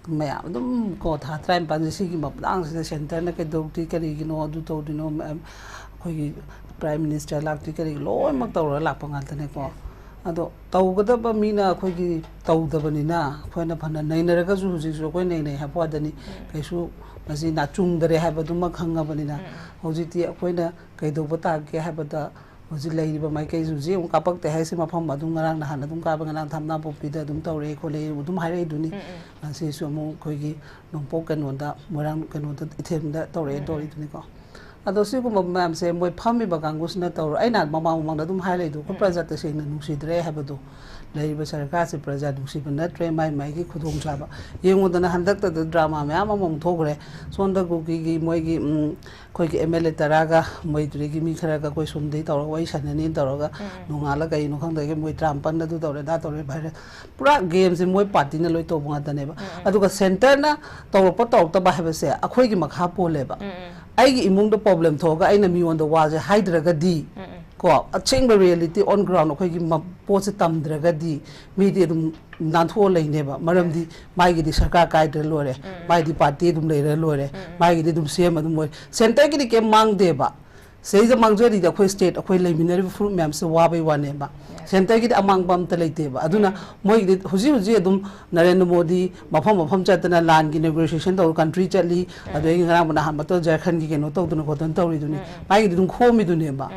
ma'am अदुम को था ट्राइम पांसी की मपदांग से सेंटर ने के दोटी करीगिनो अदु तौदिनो अखोगी प्राइम मिनिस्टर लाक्ति करी लोइमक तौरा लाक्पा ngantane को अदो तौगदब मीना अखोगी तौदबनिना अखोइना फना नैनरगसु हुजिसु अखोइ नैनै हापवादनी कैसु मसी ना चुंगदरे हाबदुमा खंगाबनिना होजिति अखोइना कैदोबा तागे हाबदा होजि लैरिबा माइकै जुजि कापकते हाइसे मफम अदुम ngरang नहान अदुम काबा ngरang थामना पोपिदा अदुम तौरे खोले अदुम हाइरै दुनी सिसु अमु खोइगी नोंपो कनोदा मोरांग कनोदा इथेमदा तौरे तौरि दुनी को अदो सिगुम मैम से मोय फामी बगांगुसना तौर आइना ममांग ममांग अदुम हाइरै दु को प्रजा तसेंना नुसिद्रे हाबदो लैरिबा सरकार से प्रजा नुसिबा नत्रे माइ माइगी खुदोंग चाबा येंगोदना हंदकता ड्रामा म्याम अमम थोग्रे सोंदा गुगी मोयगी खोइगी एमएलए तरागा मोयद्रेगी मी खरागा कोइ सुमदे तौर वइ सनने तौरगा नोंगाला कइनो खंदगे मोय ट्राम्पन दु तौरे दा तौरे भाइरे पूरा गेम से मोय पार्टी न लोइ तोबो ngataनेबा अदुगा सेंटर ना तौरप तौरतबा हाबसे अखोइगी मखा पोलेबा आइगी इमुंग द प्रॉब्लम थोगा आइना मियोन द वाजे हाइद्रगदी को अचेंग रियलिटी ऑन ग्राउंड अखोइगी पोसे तमद्रगदी मीदी दुम नाथो लैनेबा मरमदी माइगी दी सरकार काइद्र लोरे माइदी पार्टी दुम लेरे लोरे माइगी दुम सीएम दुम मोय सेंटर की के मांग देबा सेज मांगजरी द अखोइ स्टेट अखोइ लेमिनरी फ्रू मैम से वाबै वानेबा सेंटर की अमांग बम त लेतेबा अदुना मोयगी हुजी हुजी दुम नरेंद्र मोदी मफम मफम चतना लान की नेगोशिएशन तो कंट्री चली अदोई ngरang बना हम तो झारखंड की केनो तो दुन खोदन तौरी दुनी माइगी दुम खोमी दुनेबा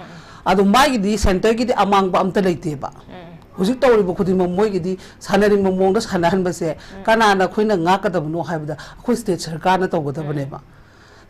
अदु माइगी दी सेंटर की अमांग बम त लेतेबा हुजी तौरिबो खुदिम मोयगी दी सानरिंग मोंग द सानहनबसे कानाना खोइना ngakadabno हाइबदा अखोइ स्टेट सरकार न तौगदबनेबा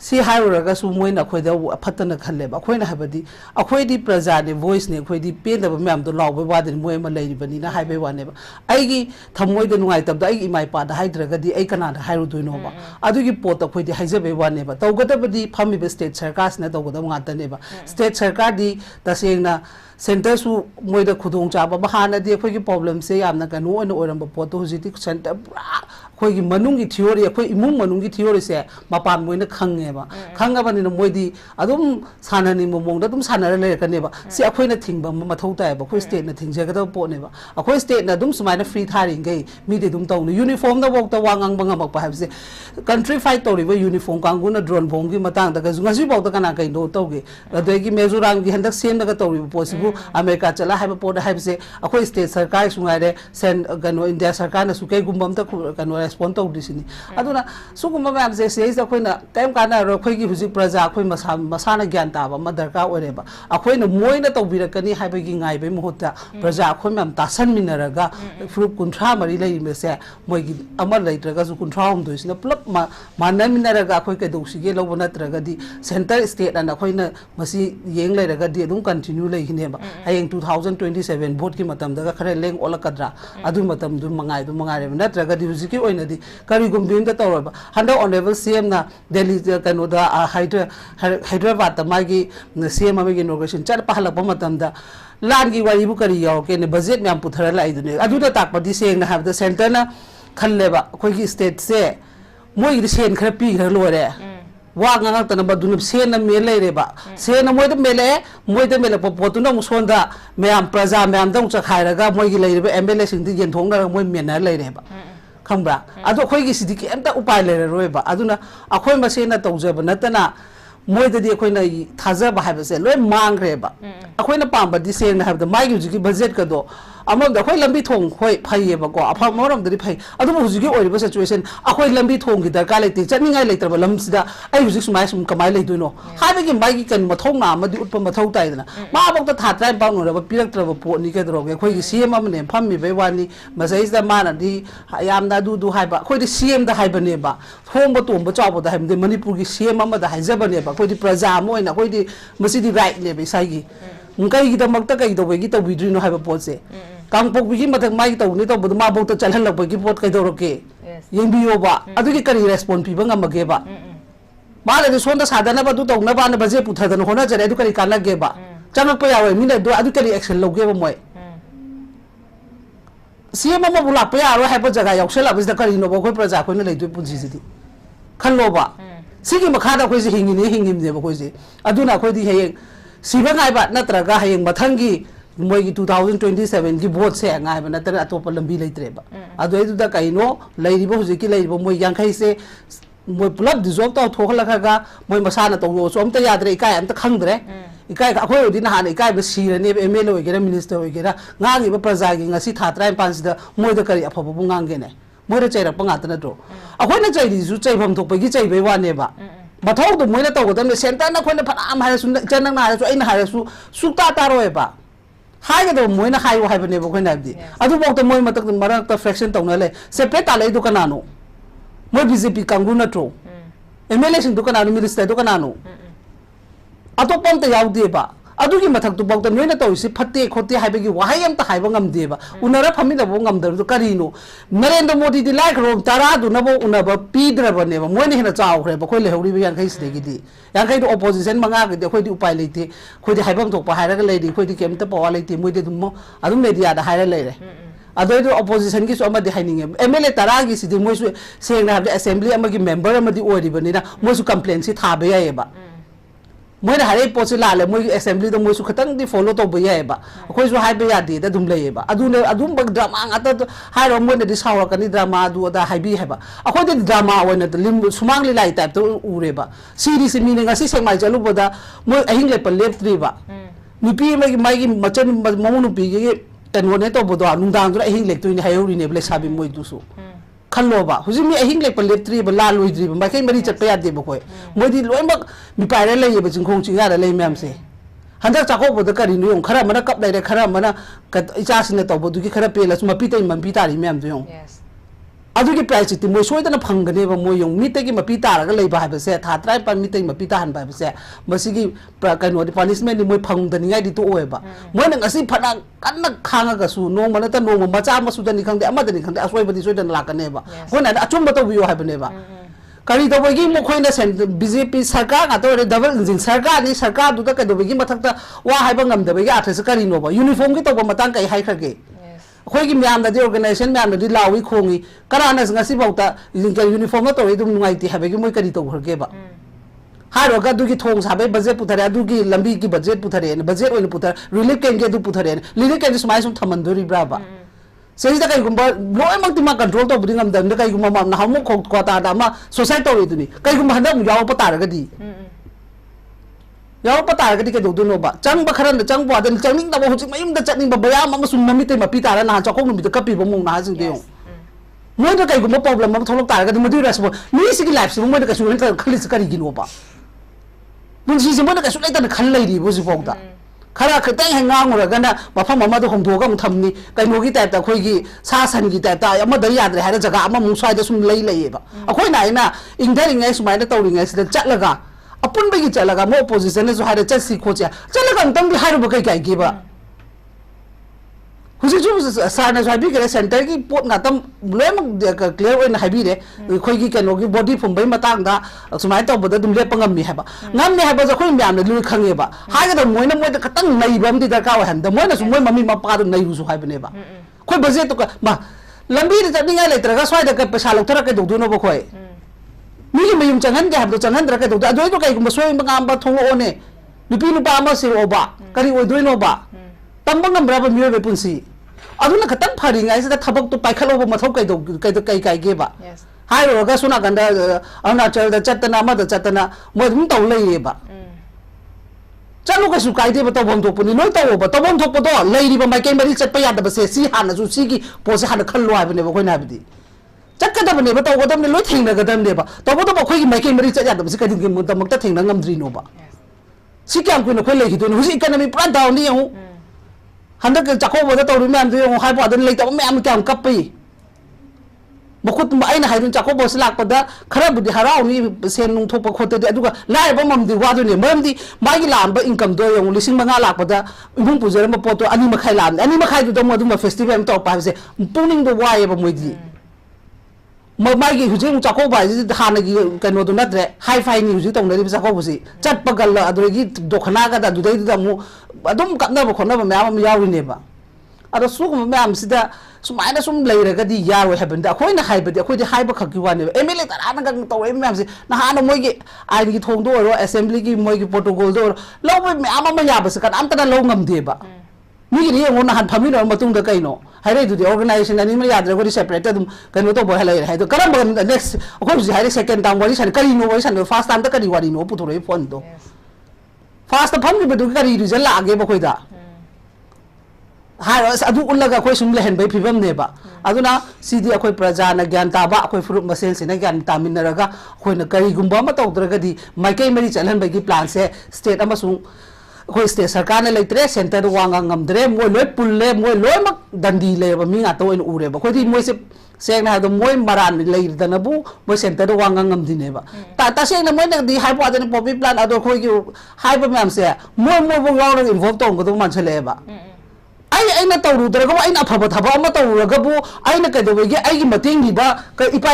सी हाइरगसु मोइना खोइदा फतन खल्लेबा खोइना हाबदी अखोइदी प्रजा ने वॉइस ने खोइदी पेदब मैम तो लाउबे वादन मोय म लेरिबनी ना हाइबे वानेबा आइगी थमोइद नुंगाइ तबदा आइगी इमाइ पादा हाइद्रगदी आइ कनादा हाइरुदोइनोबा अदुगी पोत खोइदी हाइजबे वानेबा तौगदबदी फमिबे स्टेट सरकार ने तौगदब ngataनेबा स्टेट सरकार दी तसेंगना सेंटर सु मोइदा खुदोंग चाबा बहानादी अखोइगी प्रॉब्लम से यामना कनो ओन ओरंबा पोत हुजिति सेंटर पूरा अखोइगी मनुंगी थियोरी अखोइ इमुंग मनुंगी थियोरी से मपान मोइना खंगेबा खंगबनिना मोइदी अदुम साननि मोंगदा अदुम सानरा लेरकनेबा से अखोइना थिंगबा मथौ तायबा अखोइ स्टेट ना थिंगजगदा पोनेबा अखोइ स्टेट ना अदुम सुमाइना फ्री थारिंगै मीदे अदुम तौने यूनिफॉर्म दा वोक्ता वांगांग बंगामक हाबसे कंट्री फाइट तौरिबा यूनिफॉर्म कांगुना ड्रोन बोंगी मतंग दा गजु बौदा कना कइनो तौगे अदोगी मेजोराम की हंदक सेमदगा तौरिबा पोसिबु अमेरिका चला हाइबा पोड हाइबसे अखोइ स्टेट सरकार सुंगाइरे सेन गनो इंडिया सरकार ना सुकै गुंबम त गनो रेस्पोंड तौदिसिनी अदुना सुगुम मैम से सेज अखोइना टाइम काना अखोइगी हुजि प्रजा अखोइ मसाना ज्ञान ताबा म दरकार ओरेबा अखोइना मोइना तौबिरकनी हाइबगी ngaइबे मुहुता प्रजा अखोइ मैम तासन मिनरगा फ्रुप कुंठा मरि लैमेसे मोइगी अमर लैत्रगा जु कुंठा हमदोइसिना पुलप मानना मिनरगा अखोइ केदौसिगे लौब नत्रगदी सेंटर स्टेट अन अखोइना मसी येंग लैरगदी अदुम कंटिन्यू लैहिनेबा हयेंग 2027 वोट की मतमदगा खरे लेंग ओलकद्रा अदु मतम दु मंगाइ रे नत्रगदी हुजिकी ओइनदी करिगुम बिमदा तौरबा हंडो ऑनरेबल सीएम ना दिल्ली कनोदा हैदराबाद ता मागी सीएम अमेगी इनॉग्रेशन चल पहलप मतमदा लान की वारीबु करी यावके ने बजट म्याम पुथरा लाइदुने अदुदा ताकपदी सेंग ना हाबदा सेंटर ना खल्लेबा अखोइगी स्टेट से मोइगी सेन खरा पी खरा लोरे वांगा तना बदुन सेन मे लेरेबा सेन मोइद मेले पोतुना मुसोंदा मैम प्रजा मैम दं चखाइरगा मोइगी लेरेबा एमएलए सिंगदि येनथोंना मोइ मेना लेरेबा खंबा अदो अखोइगी सिदि केमता उपाय लेररोयबा अदुना अखोइ मसेना तौजबा नतना मोइददी अखोइना थाजबा हाबसे लोय मांग्रेबा अखोइना पांबदि सेंना हाबदा माइगी हुजिकी बजेट कदो अमम द अखोइ लंबी थोंग होय फैयेबको अफा मोरमदि फै अदुम हुजिकी ओइरिबा सिचुएशन अखोइ लंबी थोंग की दरकार लेते चनिंगाय लेत्रबा लमसिदा आई हुजिक सुमाय सुम कमाय लेदुनो हाबेगी माइगी कन मथौना अमदि उत्पा मथौ ताइदना मा बक्ता थात्राय पाउनरबा पिरक्त्रबा पोनी केदरोगे अखोइगी सीएम अमने फम्मिबे वानी मसैसदा मानदि यामदा दुदु हाइबा अखोइदि सीएम दा हाइबनेबा थोंबा तोंबा चावबदा हाइबदे मणिपुरगी सीएम अमदा हाइजबनेबा अखोइदि प्रजा मोइना अखोइदि मसिदि राइट लेबे साइगी कईगिदमक्ता कईदौबेगी तौबिद्रिनो हाइबा पोसे कांगपोकबिगी मथक माइ तौनी तौबद माबौता चलहलबगी पोत कईदौरके येंबियोबा अदुगी करी रेस्पोंड पिबा ngamageba माले सोंदा सादनबा दु तौनबा न बजे पुथदन होना जरे अदु करी कानगेबा चंगप यावे मिने दु अदु करी एक्शन लौगेबा मोय सीएम अमा बुलाप यारो हाइबा जगह यावसेलाबसिदा करीनो बखोय प्रजा खोइना लेदु पुंजिसिदि खल्लोबा सिगी मखादा खोइसे हिंगिने हिंगिमनेबा खोइसे अदुना खोइदि हेयें सिबा गाइबा नत्रगा हेयें मथंगी मोई 2027 की वोट से गायब नतर अतोप लंबी लेत्रेबा अदुदा कइनो लेरिबो हुजिकी लेरिबो मोई यांखै से मोई पुलब डिजॉल्व तो थोखलखगा मोई मसाना तो सो अमता याद्रे इकाय अमता खंगद्रे इकाय अखोय ओदि नहान इकाय बे सिरने एमएलए होगेरा मिनिस्टर होगेरा ngangiba प्रजागी ngasi थात्राय पांसदा मोइदा करी अफबो बुंगांगेने मोइदा चैरप ngaत नत्रो अखोयना चैरिजु चैफम थोकपगी चैबे वानेबा मथौ दो मोइना तौगदम सेंटर ना खोइना फनाम हायसु चनंग ना हायसु अइना हायसु सुक्ता तारोयबा हाइगदो मोइना हाइयो हाइबनेबो खोइना बिदि अदु बोक्तो मोइ मतक मरक फ्रैक्शन तौना ले सेपरेट तालै दु कनानो मोइ बीजेपी कांगु नत्रो एमएलए सिंग दु कनानो मिनिस्टर दु कनानो अतोपम त याउदेबा अदुगी मथक दु बोक्तो नोइना तौसि फत्ते खोते हाइबगी वाहाय अमता हाइबा ngамदेबा उनरा फमिदबो ngамदरदु करिनो नरेंद्र मोदी दि लाइक रोम तारा दु नबो उनबा पीद्रबनेबा मोइने हेना चावख्रेबा खोइ लेहौरिबि यांखै सिदेगिदि यांखै दु ऑपोजिशन मंगा गदि खोइदि उपाय लेते खोइदि हाइबम थोकपा हाइरगा लेदि खोइदि केमता पवा लेते मोइदि दुमो अदुम मीडिया दा हाइरा लेरे अदोइदु ऑपोजिशन की सो अमदि हाइनिंगे एमएलए तारा गी सिदि मोइसु सेंगना हाबदि असेंबली अमगी मेंबर अमदि ओरिबनिना मोइसु कंप्लेंट सि थाबे यायबा मोइना हारे पोसे लाले मोइ असेंबली दो मोइसु खतंग दि फॉलो तो बयायबा अखोइसु हाइबे यादि दा दुम लेयबा अदुने अदुम बग ड्रामा ngata हाइरो मोइना दि सावरकनि ड्रामा अदु अदा हाइबि हाइबा अखोइदि ड्रामा ओइना लिम सुमांगलि लाई टाइप तो उरेबा सीरीज मीनिंग ngasi सेंगमाइ चलुबदा मोइ अहिंग लेप लेप्त्रिबा नुपी माइगी मचन ममु नुपी गे तनोने तो बदो नुंदांग दुरा अहिंग लेक्तुनि हायोरिने बले साबि मोइ दुसु खल्लोबा हुजि मी अहिंग लेप लेप्त्रि बला लोइद्रि माइकै मरि चटपा यादे बखोय मोइदि लोइमक मिपाइरे लेयबा जिंखोंग चिंगारा लेय म्यामसे हंदक चाकोबदा करिनो यong खरा मना कप लेरे खरा मना इचासिने तौबदुगी खरा पेलसु मपितै मपि तारि म्याम दु यong अदुगी प्राइस ति मोइ सोइदना फंगनेबा मोइ यong मितैगी मपि तारगा लेबा हाबसे थात्राय पन मितै मपि ताहन बाबसे मसिगी कनो दि पनिशमेंट मोइ फंगदनिङाइ दि तो ओएबा मोइना ngasi फना कन्ना खांगागसु नोंमना त नोंम मचा मसुदनि खंदे अमदनि खंदे असोइबदि सोइदना लाकनेबा होना अचुम्ब तो बियो हाबनेबा करी तबगी मखोइना बीजेपी सरकार गातो डबल इंजिन सरकार नि सरकार दुदा कदबगी मथकता वा हाइबा ngамदबगी आथस करिनोबा यूनिफॉर्म की तोबा मतंग कई हाइखगे खोगी म्यामदि ऑर्गेनाइजेशन म्यामदि लावी खोंगी कराना ngasi बौता यूनिफॉर्म न तोइ दुम नुंगाइति हाबगी मोइ करि तोखरगेबा हारोगा दुगी थोंग साबे बजेट पुथरे दुगी लंबी की बजेट पुथरे बजेट ओइन पुथर रिलीफ केंगे दु पुथरे रिलीफ केंगे सुमाइ सुम थमंदोरि ब्राबा सेहिदा कईगुम्बा लोइमक्ति मा कंट्रोल तौबदि ngамदमदे कईगुम्बा मा नहामु खोता दा मा सोसाइटी तौरिदुनि कईगुम्बा हंदा यावप तारगदि यावप तारगदि के दोदुनोबा चंगबा खरन चंगबो अदन चंगनिंग दबो हुजि मयुमदा चटनिंग बयाम अमा सुम ममिते मपि तारा ना चकों नुबिद कपिबो मों ना जिंदेयो मोइदा कईगुम्बा प्रॉब्लम मा थोलक तारगदि मदु रेस्पो मिसिगी लाइफ से मोइदा कसु हेल्थ खलिस करिगिनोबा मुंसी से मोइदा कसु लेतन खल लेरि बुजि फोगदा खरा खतंग हेंगांगरगना मफम अमद होमदोगा मुथमनी कइनोगी टाइप ता खोइगी सासन की टाइप ता अमद याद्रे हारे जगह अम मुसाइदा सुम लई लईबा अखोइ नाइना इंगरिंगै सुमाइदा तौरिंगै सिदा चटलगा अपुनबगी चटलगा मो ओपोजिशन ने जो हारे चटसी खोच्या चटलगा अंतंग हारुबा कई कई गेबा हुजि जु सारना जाबि के सेंटर की पोट नातम लोम क्लियर ओइन हाबिरे खोइगी कइनोगी बॉडी फुंबै मतंग दा सुमाइ तौबदा दुम लेप ngамmi हाबा ngамmi हाबा ज खोइ म्याम लु खंगेबा हागदा मोइना मोइदा खतंग नैबम दि दरका हन द मोइना सु मोइ मम्मी मपा द नैरुसु हाबनेबा खोइ बजेट तो मा लंबी द चनिंगा लेत्रगा स्वाइदा के पैसा लौथरा के दोदुनो बो खोइ मिगी मयुम चंगन के हाबदो चंगन द्र के दोदु अदोइ तो कइगुम सोइ मंगाम बा थोंग ओने नुपी नुपा अमा से ओबा करी ओइदोइनोबा तंबंग नम्ब्राबा मियोबे पुंसी अदुना खतंग फरिंगाइ से थबक तो पाइखलोबो मथौ कई गेबा हाइरोगा सुना गंदा अरुणाचल द चतना मद चतना मोदुम तौ लेयेबा चलो कसु काइदे बतो बम थोपनि नोय तौबा तबम थोपदो लेरिबा माइकै मरि चटपा यादबसे सी हाना जु सीगी पोसे हाना खल्लो हाबनेबा खोइना हाबदि चक्कदबनेबा तौगदमने लोय थेंगनगदमनेबा तौबदो बखोइगी माइकै मरि चट यादबसे कदिंगे मुदमक्ता थेंगना ngамद्रिनोबा सी क्याम कुइनो खोइ लेगिदोनो हुजि इकोनॉमी पुरा डाउन नि यहु हंदक चाकोबदा तौरि म्याम दो हाइ पादन लेतब म्याम क्याम कपई मखुत आइना हाइदुन चाकोबस लाकपदा खराबुदि हराउनि सेन नुं थोप खोतदि अदुगा लाइबा ममदि वादुनि मरमदि मागी लांबा इनकम दो यong 5,000 लाकपदा इबुं पुजरम पोतो अनि मखाइ लाम अनि मखाइ दु मदुम फेस्टिवल तो पाबसे पुनिंग दो वायबा मोइदि मागी हुजिं चाकोबा हानगी कनो दु नद्रे हाई फाई नि हुजि तौनरि चाकोबसि चटपगल अदुगी दोखनागा दा दुदै दु मु अदुम कनबा खोनबा म्याम याविनेबा अदो सुगुम म्याम सिदा सुमाइना सुम लेरगदि यारो हेबनदा अखोइना हाइबदि अखोइदि हाइबा खक्की वाने एमएलए तराना गं तौरे म्याम से नहाना मोइगे आइन की थोंदो रो असेंबली की मोइगे प्रोटोकॉल दो लोबे म्याम मा याबस कन अमतना लो ngамदेबा ꯃꯤꯒꯤꯗꯤ ꯌꯦꯡꯉꯣ ꯅꯍꯥꯟ ꯐꯝꯃꯤꯟꯅꯔꯕ ꯃꯇꯨꯡꯗ ꯀꯩꯅꯣ ꯍꯥꯏꯔꯛꯏꯗꯨꯗꯤ ꯑꯣꯔꯒꯅꯥꯏꯖꯦꯁꯟ ꯑꯅꯤꯃꯛ ꯌꯥꯗ꯭ꯔꯒꯗꯤ ꯁꯦꯄꯔꯦꯠ ꯑꯗꯨꯝ ꯀꯩꯅꯣ ꯇꯧꯕ ꯂꯩꯔꯦ ꯍꯥꯏꯗꯣ ꯀꯔꯝꯕ ꯅꯦꯛꯁ ꯑꯩꯈꯣꯏ ꯍꯧꯖꯤꯛ ꯍꯥꯏꯔꯦ ꯁꯦꯀꯦꯟ ꯇꯥꯏꯝ ꯋꯥꯔꯤ ꯁꯥꯟꯅ ꯀꯔꯤꯅꯣ ꯋꯥꯔꯤ ꯁꯥꯟꯅꯕ ꯐꯥꯔꯁ ꯇꯥꯏꯝꯗ ꯀꯔꯤ ꯋꯥꯔꯤꯅꯣ ꯄꯨꯊꯣꯔꯛꯏ ꯐꯣꯟꯗꯣ ꯐꯥꯔꯁꯇ ꯐꯝꯈꯤꯕꯗꯨꯒꯤ ꯀꯔꯤ ꯔꯤꯖꯜ ꯂꯥꯛꯑꯒꯦꯕ ꯑꯩꯈꯣꯏꯗ ꯍꯥꯏꯔꯣ ꯑꯗꯨ ꯎꯠꯂꯒ ꯑꯩꯈꯣꯏ ꯁꯨꯝ ꯂꯩꯍꯟꯕꯒꯤ ꯐꯤꯕꯝꯅꯦꯕ ꯑꯗꯨꯅ ꯁꯤꯗꯤ ꯑꯩꯈꯣꯏ प्रजाꯅ ꯒ꯭ꯌꯥꯟ ꯇꯥꯕ ꯑꯩꯈꯣꯏ ꯐꯨꯔꯨꯞ ꯃꯁꯦꯟꯁꯤꯅ ꯒ꯭ꯌꯥꯟ ꯇꯥꯃꯤꯟꯅꯔꯒ ꯑꯩꯈꯣꯏꯅ ꯀꯔꯤꯒꯨꯝꯕ ꯑꯃ ꯇꯧꯗ꯭ꯔꯒꯗꯤ ꯃꯥꯏꯀꯩ ꯃꯔꯤ ꯆꯠꯍꯟꯕꯒꯤ प्लाꯟꯁꯦ स्टेट अमसुंग अखोई स्टेट सरकार ने लेतरे सेंटर वांगा ngамद्रे मोय लोय पुल्ले मोय लोयमक दंडी लेबा मी ngata ओइन उरेबा खोदि मोयसे सेंगना हादो मोय मरान लेइदनबु मोय सेंटर वांगा ngамदिनेबा ता सेंगना मोय नदी हाइबो आदन पॉपी प्लान अदो खोइगि हाइबो मैमसे मोय मोय बो यावरग इन्वॉल्व तोंगदो मानसलेबा अना तौरुद्रग अना अफब थबा अमा तौरगबु अना कदोबगे अगी मतेंगिबा इपा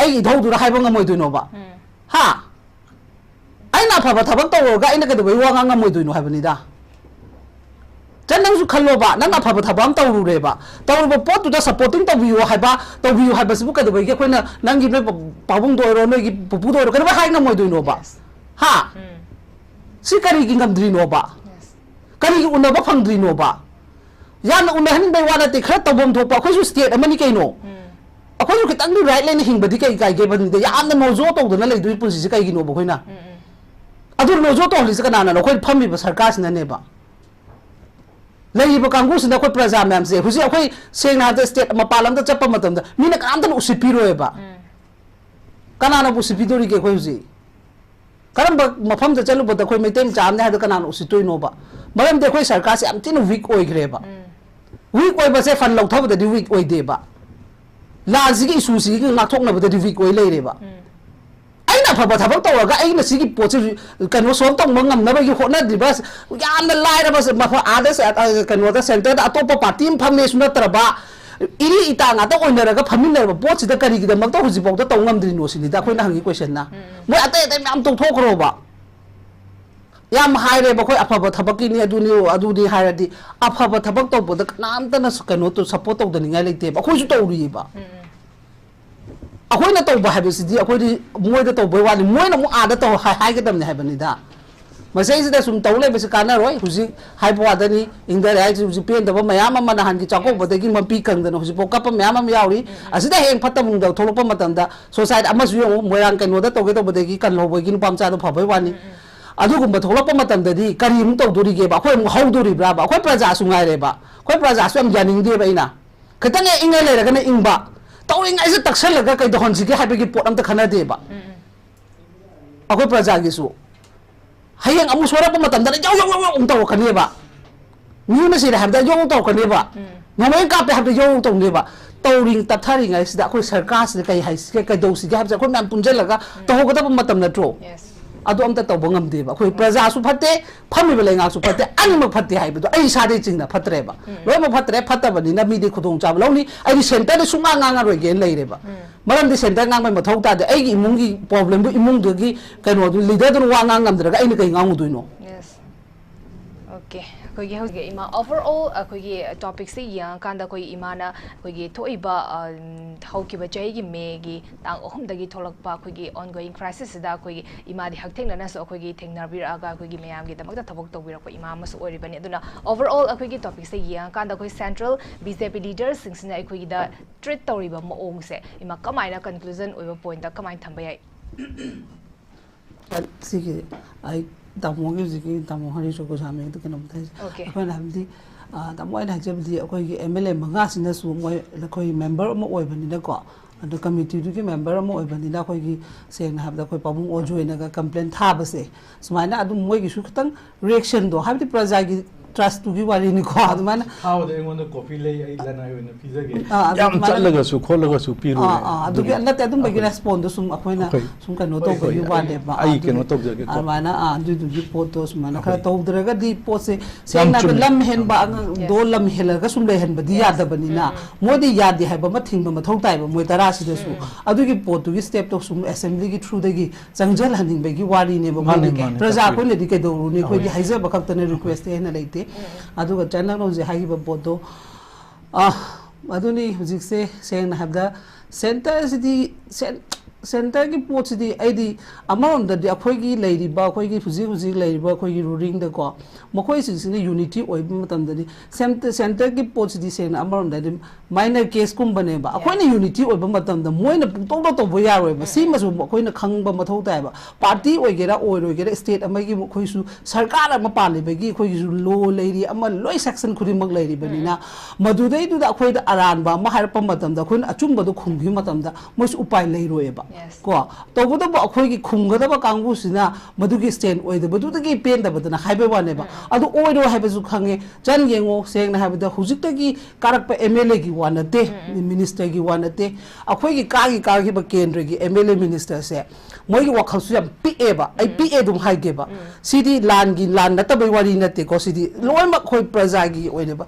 अगी इधौदुरा हाइबो ngमोइदुनोबा हा अना अफब थबक तौरगा अना कदोबगे वांगा ngमोइदुनो हाइबनिदा नंसु खलोबा नंग अफब थबा अम तौरुरेबा तौरुबा पोतुदा सपोर्टिंग तौबियो हाइबसिबु कदोबगे अखोइना नंगी नो पाबुंग दोरो नोगी पुपु दोरो कदोबा हाइ ngमोइदुनोबा हा सि करिगि ngमद्रिनोबा करिगि उनबा फंद्रिनोबा यान उनहन बे वाना ते खर तबम थोपा अखोइसु स्टेट अमनि कइनो अखोइसु खितंग दु राइट लाइन हिंबदि कइ गाइगे बनिदे यामना नोजो तौदना लेदुइ पुलिसि कइगि नो बखोइना अदु नोजो तौलिस कनाना अखोइ फम्मिबा सरकार सिननेबा लेइबा कांगुसिना अखोइ प्रजा मैम से हुजि अखोइ सेंगना द स्टेट मपालमदा चप्पा मतमदा मिना कामदन उसिपिरोएबा कनाना उसिपिदोरिगे अखोइ हुजि करम मफमदा चलुबदा अखोइ मैतेम चामने हाद कनाना उसितोइनोबा मरमदे अखोइ सरकार से अमतिन वीक ओइग्रेबा वीक ओइबसे फन लौथबदि वीक ओइदेबा लाजिगी इशूसिगी नाथोकनबदि वीक ओइ लेरेबा अइना फबा थबक तौरगा अइना सिगी पोचे कनो सोम तंग ngमनबगी होनदिबा यामना लाइरबा मफ आदस कनोदा सेंटर अतोप पार्टी फमने सुनत्रबा इरी इतांगा त ओइनरगा फमिनरबा पोचिदा करिगिदा मक्ता हुजिबौदा तौ ngमद्रिनो सिनिदा अखोइना हंगी क्वेश्चन ना मोय अते अते म्याम तौथोखरोबा याम हाइरे बखोय अफब थबकिनी अदुनी हाइरदि अफब थबक तौबदा कनामतना कनो तो सपोर्ट तौदनिङाय लेते अखोइसु तौरिबा अखोइना तौबा हाइबसिदि अखोइदि मोयदा तौबय वाली मोयना मु आदा तौ हाइगदमने हाइबनिदा मसैसिदा सुम तौलेबसे कानारोय हुजि हाइबो वादनी इंदर हाइ हुजि पेंदबा मयाम अमा नहानगि चाकोबदगी मपी कंदन हुजि पोकप मयाम अम याउरी असिदा हेंग फतमुंग थोलप मतमदा सोसाइटी अमसु यो मोयरांग कनोदा तौगे तौबदगी कनलोबगी नुपामचादो फबय वानी अदुगुंबा थोलप मतमददी करिम तौदोरिगेबा अखोय मु हौदोरिब्राबा अखोय प्रजा सुंगाइरेबा अखोय प्रजा सुम यानिंगदेबा इना खतंगे इंगे लेरगने इंबा तौरिंगाइसे तक्सलगा कैदो हनसिगे हाइबगी पोट अमता खनादेबा अखोय प्रजागिसु हयेंग अमु सोरप मतमदा यो यो यो उम तौकनेबा मीना सिरे हाबदा यो तौकनेबा नोमय कापे हाबदा यो तौनेबा तौरिंग तथारिंगाइसिदा अखोय सरकार से कै हाइसिगे कैदौसिगे हाबजा अखोय म्याम पुंजलगा तौगदब मतम नट्रो अदो अमता तौब ngमदेबा अखोय प्रजासु फते फमिबा लेंगासु फते अनिमक फते हाइबदो आई सादे चिंगना फतरेबा लोयम फतरे फतबनिना मीदि खुदोंग चाब लौनी आई सेंटर सुंगा ngang रोगे लेरेबा मरमदि सेंटर ngang मै मथौ तादे आइगी इमुंगी प्रॉब्लम दु इमुंगदुगी कनो दु लीडर दु वा ngang ngमदरगा आइने कै nganguदुइनो यस ओके कोई होगे इमा ओवरऑल कोई टॉपिक से yang kanda कोई इमाना कोई थोइबा हौकिबा चाइगी मेगी तांग अहुमदगी थोलकपा कोई ongoing crisis da कोई इमादि हक्थेंगना सो कोई थेंगनाबिरागा कोई मयामगी दमकता थबक तौबिरको इमा मस ओरिबनी अदुना ओवरऑल कोई टॉपिक से yang kanda कोई सेंट्रल बीजेपी लीडर्स सिंगसिना कोई दा ट्रीट तौरिबा मओंग से इमा कमाइना कंक्लूजन ओइबा पॉइंट दा कमाइन थंबा याई सिगे आई तामोगी जिकी तामो हरि सो को सामे तो कनम थाइ अपन हमदि तामो आइ हाजबदि अखोई एमएलए मंगा सिना सु मोय लखोई मेंबर म ओइबनिना को अदु कमिटी दुकी मेंबर म ओइबनिना अखोई सेंगना हाबदा अखोई पाबुंग ओजोइनागा कंप्लेंट थाबसे सुमाइना अदु मोयगी सु खतंग रिएक्शन दो हाबदि प्रजागी ट्रस्ट टू की वाली निको आदमान हाउ दे ngono कॉफी ले आई लना ओइना पिजगे याम चलगा सु खोलगा सु पिरु अदु के नते अदुम बगी रेस्पोंड सुम अखोइना सुम कनो तो बगी वाले बा आई केनो तो जगे को आमाना अदु दुगी फोटो सुमाना खरा तौदरगा दि पोसे सेना लम हेन बा दो लम हेलगा सुम ले हेन बदी यादबनिना मोदी यादि हाइबा म थिंबा मथौ ताइबा मोय तरा सिदसु अदुगी पोतुगी स्टेप तो सुम असेंबली की थ्रू दगी जंगजल हनिंग बगी वाली ने बा प्रजा को ने दिके दोरुनी कोई हाइजे बखतने रिक्वेस्ट हेना लेते अदुगा टेक्नोलॉजी हाइबा बोदो अदुनी हुजिक से सेंग हाबदा सेंटर सिटी सेंटर की पोचदी आइदी अमरोंददी अखोइगी लेरिबा अखोइगी हुजी लेरिबा अखोइगी रूलिंग दको मखोइ सिंसिने यूनिटी ओइब मतमदनी सेंटर की पोचदी सेन अमरोंददी माइनर केस कुंबनेबा अखोइने यूनिटी ओइब मतमदा मोइना पुतोदो तो बोयारोइबा सीमसु अखोइना खंगबा मथौ ताइबा पार्टी ओइगेरा ओइरोइगेरा स्टेट अमगी मखोइसु सरकार अमा पालिबगी अखोइगिसु लो लेरि अमा लोइ सेक्शन खुदिमक लेरिबनिना मदुदैदुदा अखोइदा अरानबा मा हारपा मतमदा अखोइना अचुंबदो खुंगी मतमदा मोइसु उपाय लेरोइबा को तौबदब अखोइगी खुंगदब कांगुसिना मदुगी स्टैंड ओइदबदुदगी पेंदबदना हाइबे वानेबा अदु ओइरो हाइबसु खंगे जन येंगो सेंगना हाइबदा हुजिक्तगी कारकप एमएलए की वानते मिनिस्टर की वानते अखोइगी कागी केंद्र की एमएलए मिनिस्टर से मोइगी वखलसु याम पिएबा आई पिए दुम हाइगेबा सिदी लान नतबै वारी नते को सिदी लोइमा खोइ प्रजागी ओइनेबा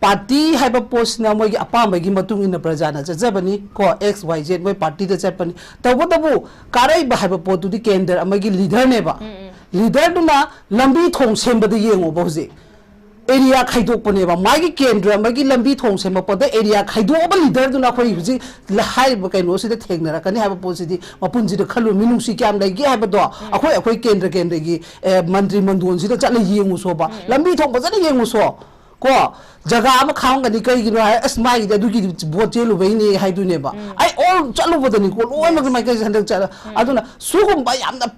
पार्टी है पोस्टना मोगी अपाबगी प्रजा चजबनी को एक्स वाई जेड मोई पार्टी चटपनी तबू कारब है पोतुदी केंद्र लीडर ने लीडर लंबी थों सेंबद येंगोब हजे एरिया खाइदोपने मागी केंद्र लंबी थों सेंबद एरिया खाइदोब लीडर हजी कहीं से थेंगनरकनी है पोसी मपुनसी खलु मिनुसी क्या लेगे है केंद्र की मंत्री मंडोन से चल येंगुसोब लंबी थों फजन येंगुसो को जगह खागनी कई अस माई बोट चेलुबने आई ऑल चलुबदनी को लोग माइकल हंदक चल सुगुब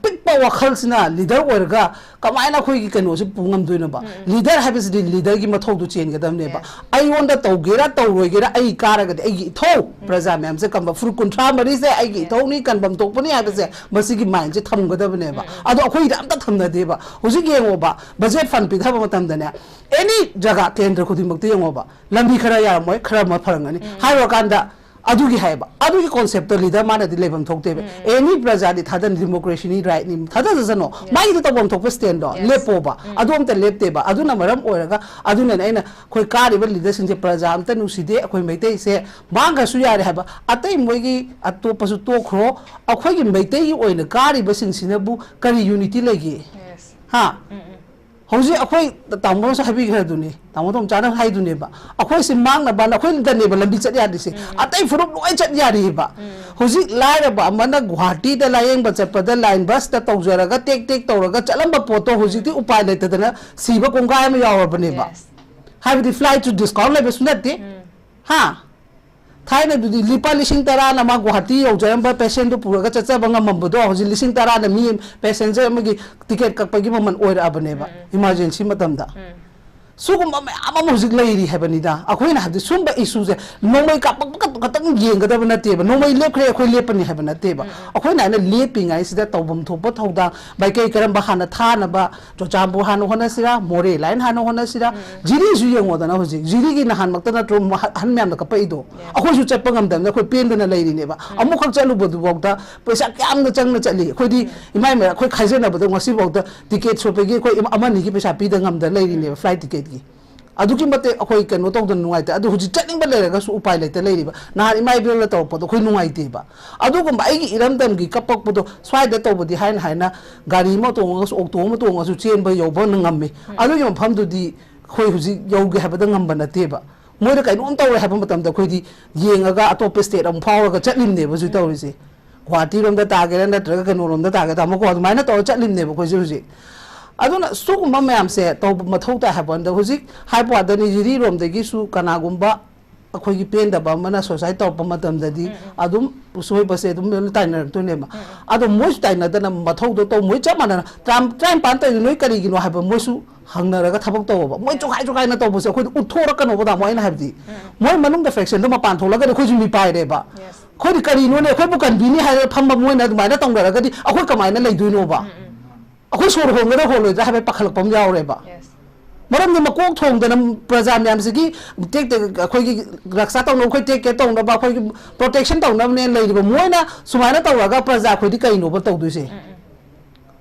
पिप वखलसिना लीडर होगा कमायना अखोई कनो से पुंगमदोइनबा लीडर है लीडर की मथौदु चेनगदबनेबा अइओंदा तौगेरा तौरोइगेरा अइ कारगदि अइगी इथौ प्रजा मैम से कम फुर कुंठा मरी से अइगी इथौनी कनबम तोपनी हाबसे मसिगी माइंड से थमगदबनेबा अदो अखोई अमता थमनदेबा हुजिक येंगोबा बजेट फंड पिथाबा मतमदने एनी जगह केंद्र खुदिमक येंगोबा लंबी खरा यारमोय खरा म फरंगनी हाइरोकांदा अदुगी हाइबा अदुगी कॉन्सेप्ट लीडर मानदी लेबम थोकतेबे एनी प्रजादी थादन डेमोक्रेसी नि राइट नि थादन जनो माइ दु तबम थोप स्टैंड दो लेपोबा अदुम त लेपतेबा अदुना मरम ओरगा अदुना नैना खोइ कारिबा लीडर सिंजे प्रजा अमत नुसिदे अखोइ मैतै से मांगसु यारे हाइबा अतै मोइगी अतोपसु तोखरो अखोइगी मैतै ओइना कारिबा सिंसिनबु करी यूनिटी लेगी हां हौजे अखोई तामो से हाबी खरदुनी तामो तोम चाना हाइदुनेबा अखोई से मांगना बा अखोई दनेबा लंबी चट यादिसे अतै फुरुप लोय चट यारिबा हौजे लायरबा मना गुवाहाटी दा लायेंग बा चटपदा लाइन बस ता तौजरगा टेक टेक तौरगा चलंबा पोतो हौजिति उपाय लेतदना सीबा कोंगाय म यावरबनेबा हाबि फ्लाइट टू डिस्काउंट लेबे सुनते हां थाइना दुदी लिपा लिसिंग तरा ना मा गुवाहाटी यौजरंबा पेशेंट दो पुरगा चचबा ngambdo हौजि लिसिंग तरा ना मी पैसेंजर मगी टिकट कपगी ममन ओइर अबनेबा इमरजेंसी मतमदा सुगुम मैम हजिक लेरी है अखोना है सूब इशूसे नोमई कापक येंगदब नतेब नोमई लेप्रे अखोई लेपनी है नतेब अखोना लेपिंगाइसिदा तौबम थोप थौदा बाइकई करम हाना थानब चोचाबु हानो होनसिरा मोरे लाइन हानो होनसिरा जिरीसु येंगोदना हजिक जिरीगी नहानमक्ता नत्रो हन म्याम कपइदो अखोइसु चटप ngамदना अखोइ पेंदना लेरिनेबा अमुखक चलुबदुबौदा पैसा क्यामना चंगना चली अखोइदी इमाइ मेरा अखोइ खाइजनबद ngसिबौदा टिकेट सोपेगी अखोइ अमनि की पैसा पीदा ngамदा लेरिनेबा फ्लाइट टिकेट अदुकी मते अखोई कनो तौदन नुवाइते अदु हुजि चनिंग बा लेरगसु उपाय लेते लेरिबा नार इमाइ बिल तौपदो अखोई नुवाइतेबा अदुगुम आइगी इरमदम गी कपकपदो स्वाइदा तौबदि हाइन हाइना गाड़ी म तोंगसु ऑक्टो म तोंगसु चेनबा यौबा नंगम्मे अदुगी मफमदुदि अखोई हुजि यौगे हाबदा ngamba नतेबा मोइदा काइनोम तौरे हाबा मतमदा अखोइदि येंगागा अतोप स्टेट अम फावरगा चटलिमनेबा जु तौरिसे गुवाहाटी रोमदा तागेरा नत्रगा कनो रोमदा तागेरा तमको अदुमाइना तौ चटलिमनेबा अखोइजु हुजि अदुना सुगुम्बा मैम से तौब मथौता हाबंदा हुजिक हाइपवादनी जिरी रोमदगिसु कनागुम्बा अखोइगी पेंदबा मना सोसाइटी तौप मतमददी अदुम सोइबसे अदुम ताइनरतुनेमा अदु मोइस ताइनदना मथौदो तौ मोइ चमाना ट्राइम पान तै नोइ करिगिनो हाबा मोइसु हंगनरगा थबक तौबा मोइ चोखाइ ना तौबसे अखोइ उथोरकनो बदा मोइना हाबदी मोइ मनुंग फ्रैक्शन दो मपान थोलगा अखोइ जुमि पाइरेबा खोइ करिनोने अखोइ बु कन्वीनी हाय फम मोइना दुमाइना तौनरगदी अखोइ कमाइना लेदुइनोबा अखोइ सोर होंगदा होलोइदा हाबे पखलपम यावरेबा मरम ने मकोक थोंगदना प्रजा म्याम सिगी टेक टेक अखोइगी रक्षा तौनो अखोइ टेक के तौनबा अखोइगी प्रोटेक्शन तौनबने लेरिबा मोइना सुमाइना तौरगा प्रजा अखोइदी कइनोबा तौदुइसे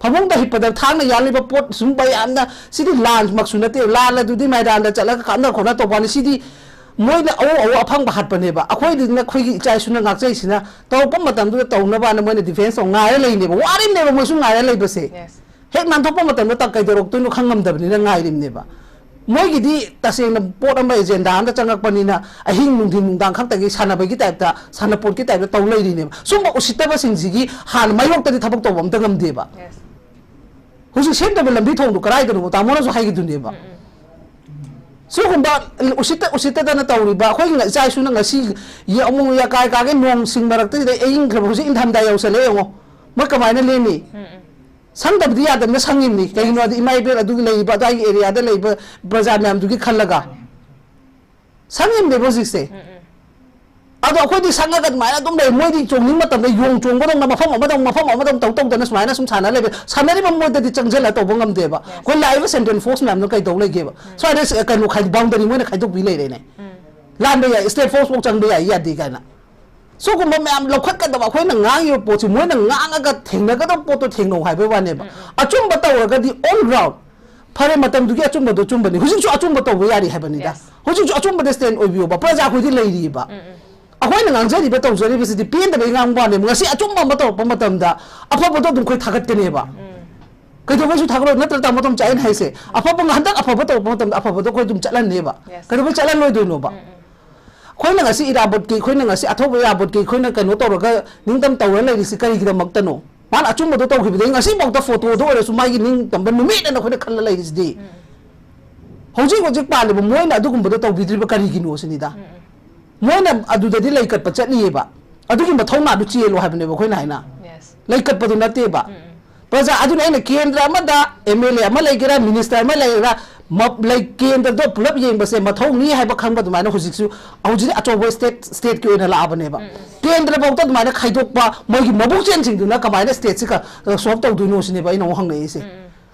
फमोंग दा हिपदा थांगना यालिबा पोट सुम बयामना सिदी लांज मक्सु नते लाला दुदी मैदान दा चलगा खाना खोना तौबानी सिदी मोइना ओ अफंग बहाटपनेबा अखोइदिना अखोइगी इचाइसुना गाक्चैसिना तौपम मतमदु तौनबा न मोइना डिफेंस औ ngaire लेनेबा वारिमनेबा मोसु ngaire लेबसे हेक नानथोप मतम त कइदरोक तुनु खंगमदबनि न ngaइरिमनेबा मोइगिदी तसेंग पोट अमा एजेंडा अंदा चंगकपनिना अहिंग नुंधिन नुंदांग खक्तगी सानाबगी टाइपता सानापोट की टाइपता तौ लैरिने सुम उसितबा सिंजिगी हान मायोक्तदी थबक तौ अमता गमदेबा हुजि सेंदब लंबी थोंदु कराइदनु तामोनसु हाइगिदुनेबा सुगुंबा उसितदना तौरिबा खोइ जायसुना ngasi ye amung ya kai ka ge nong sing marakte de eing khra husi indham da yausale ngo ma kamaina leni 상답도 야द면 상임니 그러니까 이마이벨 아두기 레이바 다이 에리아데 레이바 브라자남 두기 칼라가 상임 레보직세 아도 아코디 상가가 마야 동네 모디 종님 맞다데 용 종고동 나 마펌 어마동 똥똥데나 스마이나 숨 사나 레베 사나리만 모데디 정젤라 또 봉감 데바 그 라이브 센터 엔포스먼트 너 카이 도레 게바 소 아레스 카노 카이 바운더리 모네 카이 도비 레레네 란데 야 스테이트 포스 복 정데 야 야디 가나 소금 뭐 매암 lokhatkadaba khoi na ngang yo pochi moi na ngang aga thengna ka dam poto thengno hai ba ne ba achum ba taw ga di all round phare matam du gi achum ba do chum ba ni hujing chu achum ba taw ba yari hai ba ni da hujing chu achum ba de stand obio ba praja khoi di lei ri ba akhoi na ngang jari ba taw jari ba si di pin da ba ngang ba ne ngasi achum ba taw ba matam da apha ba do dum khoi thagat ke ne ba kai do ba su thagro na ta matam chain hai se apha ba ngan dak apha ba taw matam apha ba do khoi dum chalan ne ba kai do ba chalan loi do no ba khoi na ngasi irabot ki khoi na ngasi athoba irabot ki khoi na kano tawraga ningtam tawra lai ri sikari gi damak tano man achum bo taw gi ngasi bong ta photo do ore su mai gi ning tam ban mi na khoi na khalla lai ri di hoji pa le bo moi na du gum bo taw bidri ba kari gi no sini da moi na adu da di lai kat pa chani ba adu gi ma thau na du chi lo ha bane ba khoi na hai na lai kat pa du na te ba praja adu na kendra ma da mla ma lai gira minister ma lai ra lai kendra do pulap yeng ba se ma thau ni hai ba khang ba du ma na hojik su auji achobo state ki oina la abane ba kendra ba ta du ma na khaidok ba moi gi mabuk chen sing du na ka mai na state si ka solve tau du no sini ba ina hang nei se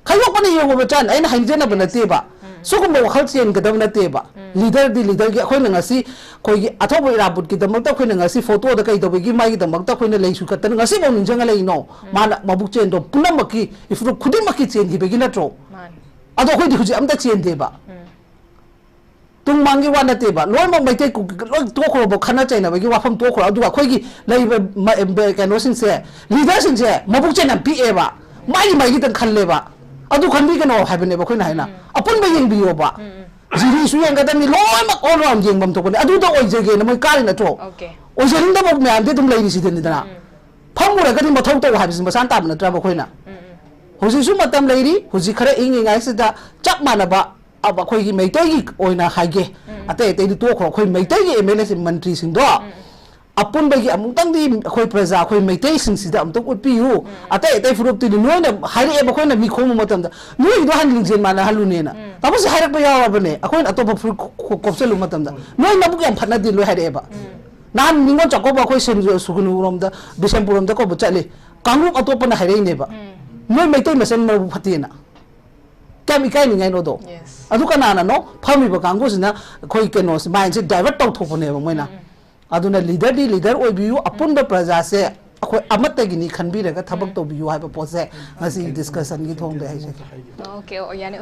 khaidok pa ni yeng ba chan aina hain jena ba na te ba so ko mo khal chen ga dam na te ba leader gi khoi na ngasi khoi gi athobo irabut ki dam ta khoi na ngasi photo da kai do gi mai gi dam ta khoi na lei su ka tan ngasi bo ning jang lei no ma na mabuk chen do punam ki ifru khudin ma ki chen gi be gi na tro ado khoi di huji amta chen de ba tung mangi wa na te ba loi ma mai te ku loi to khro bo khana chai na ba gi wa pham to khro adu khoi gi lei ba ka no sin se leader sin se mabuk chen am pi e ba mai gi tan khan le ba adu khan bi ka no ha bane ba khoi na hai na apun ba yeng bi yo ba jiri su yang kata ni loi ma all round yeng bam to ko adu to oi je ge na moi ka ri na tro oi je ring da bo me am te tum lei ri si den da pham mu ra ka ni ma thau to ha bi sin ba san ta ba na tra ba khoi na hoji su matam lei ri hoji khara ing ngai si da chak ma na ba aba khoi gi meitai gi oina ha ge ate te di to khro khoi meitai gi mla sin mantri sing do apun ba gi amung tang di khoi praja khoi meitai sing si da am to ut pi hu ate te furup ti noi na hari e ba khoi na mi khom matam da noi do han ling jen ma na halu ne na ta ba si harak ba ya ba ne akhoi ato ba fur kopselu matam da noi na bu yam phatna di loi hari e ba nan ningon chakko ba khoi sem su gunu rom da bisempuram da ko ba chale kangu ato pa na hari ne ba noi meitai ma sen ma phati na kam ikai ni ngai no do adu kana na no phami ba kangu sina khoi ke no mind se divert tau thop ne ba moi na aduna leader oi biu apun ba praja se akhoi amat gi ni khan bi ra ga thabak to biu hai ba po se ngasi discussion gi thong de hai se okay yani